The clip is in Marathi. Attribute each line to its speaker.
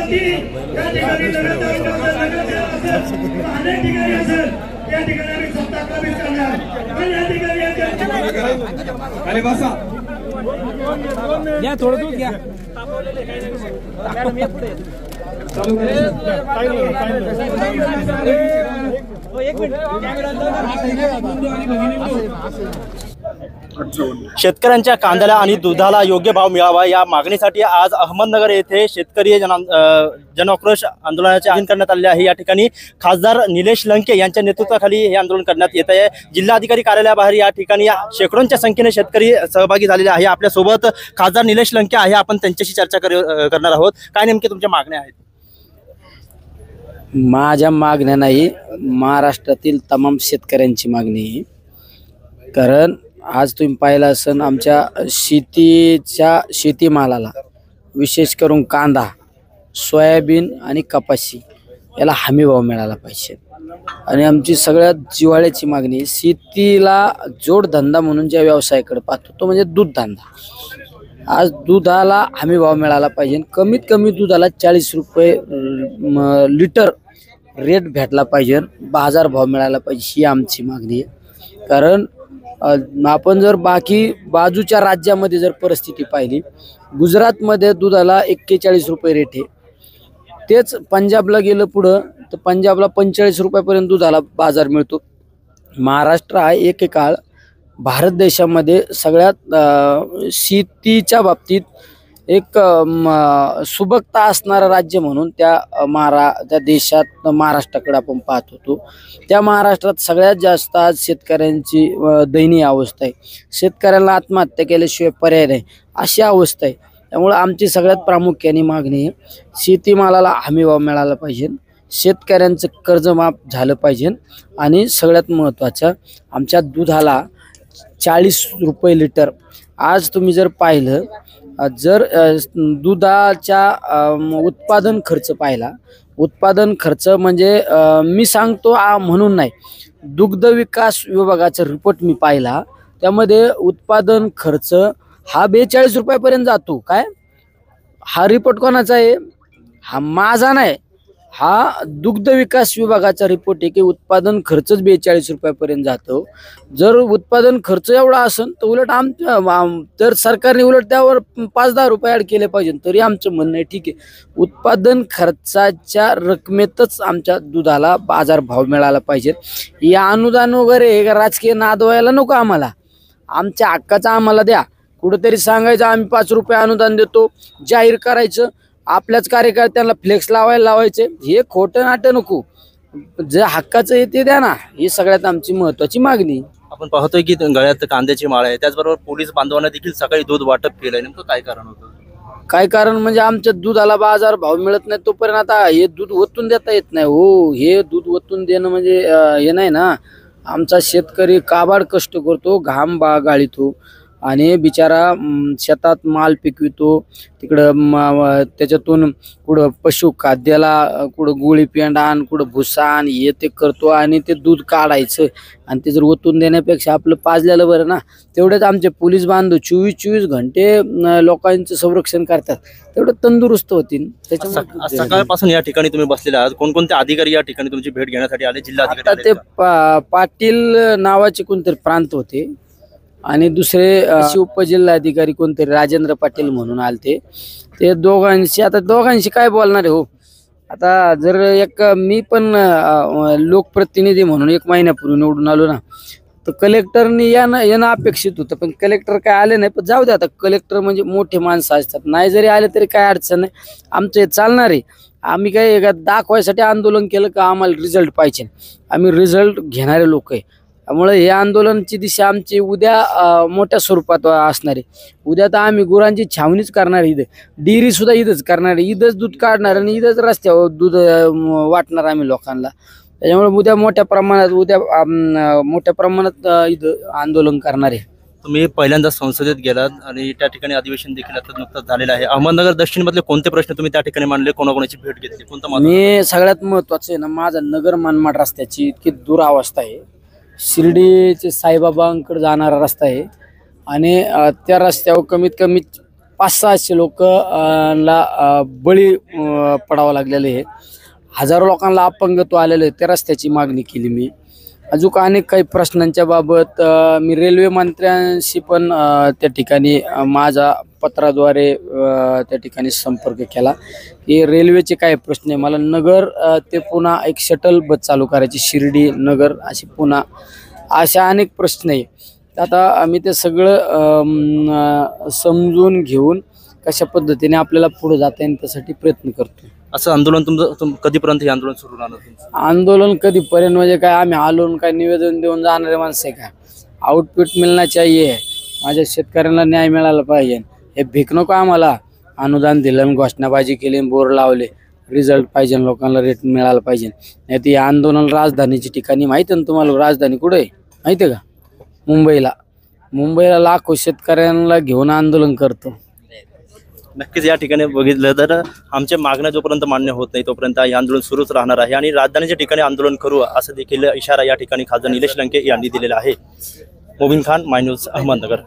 Speaker 1: वरती या ठिकाणी अनेक ठिकाणी असेल या ठिकाणी आम्ही सत्ता कमी करणार पण या ठिकाणी खाली बसा
Speaker 2: या थोडं दूध घ्या
Speaker 3: शेतकऱ्यांच्या कांद्याला आणि दुधाला योग्य भाव मिळावा या मागणीसाठी आज अहमदनगर येथे शेतकरी जनआक्रोश आंदोलनाचे आयोजन करण्यात आले आहे। या ठिकाणी खासदार निलेश लंके यांच्या नेतृत्वाखाली हे आंदोलन करण्यात येत आहे। जिल्हाधिकारी कार्यालयाबाहेर या ठिकाणी शेकडोंच्या संख्येने शेतकरी सहभागी झालेले आहे। आपल्या सोबत खासदार निलेश लंके आहे, आपण त्यांच्याशी चर्चा करणार आहोत। काय नेमके तुमच्या मागण्या आहेत?
Speaker 2: माझ्या मागण्या नाही, महाराष्ट्रातील तमाम शेतकऱ्यांची मागणी आहे। कारण आज तुम्ही पाहिलं असन आमच्या शेतीमालाला विशेष करून कांदा, सोयाबीन आणि कपाशी याला हमी भाव मिळाला पाहिजे। आणि आमची सगळ्यात जिव्हाळ्याची मागणी शेतीला जोडधंदा म्हणून ज्या व्यवसायाकडे पाहतो तो म्हणजे दूध धंदा। आज दुधाला हमी भाव मिळाला पाहिजे। कमीत कमी दुधाला 40 रुपये लिटर रेट भेटला पाहिजे, बाजार भाव मिळाला पाहिजे, ही आमची मागणी आहे। कारण आपण जर बाकी बाजूच्या राज्यामध्ये जर परिस्थिती पाहिली, गुजरातमध्ये दुधाला 41 रुपये रेट आहे। तेच पंजाबला गेलं पुढं तर पंजाबला 45 रुपयापर्यंत दुधाला बाजार मिळतो। महाराष्ट्र हा एकेकाळ भारत देशामध्ये सगळ्यात शेतीच्या बाबतीत एक सुबकता असणारं राज्य म्हणून त्या देशात महाराष्ट्राकडे आपण पाहत होतो। त्या महाराष्ट्रात सगळ्यात जास्त आज शेतकऱ्यांची दयनीय अवस्था आहे। शेतकऱ्यांना आत्महत्या केल्याशिवाय पर्याय नाही अशी अवस्था आहे। त्यामुळे आमची सगळ्यात प्रामुख्याने मागणी आहे, शेतीमालाला हमी भाव मिळाला पाहिजे, शेतकऱ्यांचं कर्ज माफ झालं पाहिजे आणि सगळ्यात महत्त्वाचं आमच्या दुधाला 40 रुपये लिटर। आज तुम्ही जर पाहिलं, जर दुधाच्या उत्पादन खर्च पाहिला, उत्पादन खर्च म्हणजे मी सांगतो म्हणून नाही, दुग्ध विकास विभागाचा रिपोर्ट मी पाहिला, त्यामध्ये उत्पादन खर्च हा 42 रुपयापर्यंत जातो। काय हा रिपोर्ट कोणाचा आहे? हा माझा नाही, हा दुग्ध विकास विभागाचा रिपोर्ट आहे की उत्पादन खर्चच 42 रुपयापर्यंत जातो। जर उत्पादन खर्च एवढा असेल तर उलट तर सरकारने उलट त्यावर 5-10 रुपये ॲड केले पाहिजे, तरी आमचं म्हणणं आहे ठीक आहे, उत्पादन खर्चाच्या रकमेतच आमच्या दुधाला बाजार भाव मिळाला पाहिजे। या अनुदान वगैरे राजकीय नाद व्हायला नको आम्हाला, आमच्या हक्काचा आम्हाला द्या। कुठेतरी सांगायचं आम्ही 5 रुपये अनुदान देतो, जाहीर करायचं, आपल्याच कार्यकर्त्यांना फ्लेक्स लावायचे, हे खोटं नाटं नको, जे हक्काचं आहे ते द्या ना, ही सगळ्यात आमची महत्त्वाची मागणी।
Speaker 3: आपण पाहतोय की गळ्यात कांद्याची माळ आहे, त्याचबरोबर पोलीस बांधवांना देखील सकाळी दूध वाटप केलंय, नेमकं काय कारण होतं?
Speaker 2: काय कारण म्हणजे आमच्या दुधाला बाजार भाव मिळत नाही तोपर्यंत आता हे दूध ओतून देता येत नाही हो। हे दूध ओतून देणं म्हणजे हे नाही ना, आमचा शेतकरी काबाड कष्ट करतो, घाम गाळीतो आणि बिचारा शेतात माल पिकवितो, तिकडं त्याच्यातून कुठं पशुखाद्याला कुठं गोळी पेंडान कुठं भुसान हे ते करतो आणि ते दूध काढायचं आणि ते जर ओतून देण्यापेक्षा आपलं पाजलेलं बरं ना। तेवढेच आमचे पोलीस बांधव 24 घंटे लोकांचं संरक्षण करतात, तेवढं तंदुरुस्त होतील। त्याच्यामुळे
Speaker 3: सकाळपासून या ठिकाणी तुम्ही बसलेला आहात, कोणकोणते अधिकारी या ठिकाणी तुमची भेट घेण्यासाठी आले? जिल्हाधिकारी
Speaker 2: ते पाटील नावाचे कोणतरी प्रांत होते आणि दुसरे उपजिल्हाधिकारी कोणतरी राजेंद्र पाटील म्हणून आलते। ते दोघांशी काय बोलणार आहे हो। आता जर मी पण लोकप्रतिनिधी म्हणून 1 महिन्यापूर्वी निवडून आलो ना, तर कलेक्टरनी येणं अपेक्षित होतं, पण कलेक्टर काय आले नाही। पण जाऊ दे, आता कलेक्टर म्हणजे मोठे माणसं असतात, नाही जरी आले तरी काय अडचण नाही, आमचं हे चालणार आहे। आम्ही काय दाखवायसाठी आंदोलन केलं का आम्हाला रिझल्ट पाहिजे, आम्ही रिझल्ट घेणारे लोक आहे। त्यामुळे हे आंदोलनाची दिशा आमची उद्या मोठ्या स्वरूपात असणार आहे। उद्या तर आम्ही गुरांची छावणीच करणार, इथं डेअरी सुद्धा इथंच करणार, इथंच दूध काढणार आणि इथंच रस्त्यावर दूध वाटणार आम्ही लोकांना। त्याच्यामुळे उद्या मोठ्या प्रमाणात इथं आंदोलन करणार आहे।
Speaker 3: तुम्ही पहिल्यांदा संसदेत गेलात आणि त्या ठिकाणी अधिवेशन देखील आता नुकतंच झालेलं आहे। अहमदनगर दक्षिण मधले कोणते प्रश्न तुम्ही त्या ठिकाणी मांडले, कोणाकोणाची भेट घेतली, कोणता?
Speaker 2: मी सगळ्यात महत्वाचं आहे ना, माझा नगर मनमाड रस्त्याची इतकी दुरावस्था आहे, शिर्डीचे साईबाबांकडे जाणारा रस्ता आहे आणि त्या रस्त्यावर कमीत कमी 500-600 लोकांना बळी पडावं लागलेलं आहे. हजारो लोकांना अपंगत्व आलेलं आहे. त्या रस्त्याची मागणी केली मी. अजून अनेक काही प्रश्नांच्या बाबत मी रेल्वे मंत्र्यांशी पण त्या ठिकाणी माझा पत्राद्वारे त्या ठिकाणी संपर्क केला की रेल्वेचे काय प्रश्न आहे. मला नगर ते पुन्हा एक शटल बस चालू करायची, शिर्डी नगर अशी पुन्हा अशा अनेक प्रश्न आहे. आता आम्ही ते सगळं समजून घेऊन कशा पद्धतीने आपल्याला पुढे जाता येईल त्यासाठी प्रयत्न करतो.
Speaker 3: असं आंदोलन तुमचं कधीपर्यंत हे आंदोलन सुरू राहणार तुमचं?
Speaker 2: आंदोलन कधीपर्यंत म्हणजे काय, आम्ही आलो काय निवेदन देऊन जाणारे माणसं आहे का? आउटपुट मिळणं चाहिए, माझ्या शेतकऱ्यांना न्याय मिळाला पाहिजे. हे भीक नको आम्हाला. अनुदान दिलं, घोषणाबाजी केली, बोर लावले, रिझल्ट पाहिजे, लोकांना रेट मिळाला पाहिजे. नाही ते आंदोलन राजधानीच्या ठिकाणी माहिती आहे ना तुम्हाला, राजधानी कुठे आहे माहिती आहे का? मुंबईला लाखो शेतकऱ्यांना घेऊन आंदोलन करतो.
Speaker 3: नक्कीच या ठिकाणी बघितलं तर आमच्या मागण्या जोपर्यंत मान्य होत नाही तोपर्यंत हे आंदोलन सुरूच राहणार आहे आणि राजधानीच्या ठिकाणी आंदोलन करू असं देखील इशारा या ठिकाणी खासदार निलेश लंके यांनी दिलेला आहे. मोबिन खान, माय न्यूज, अहमदनगर.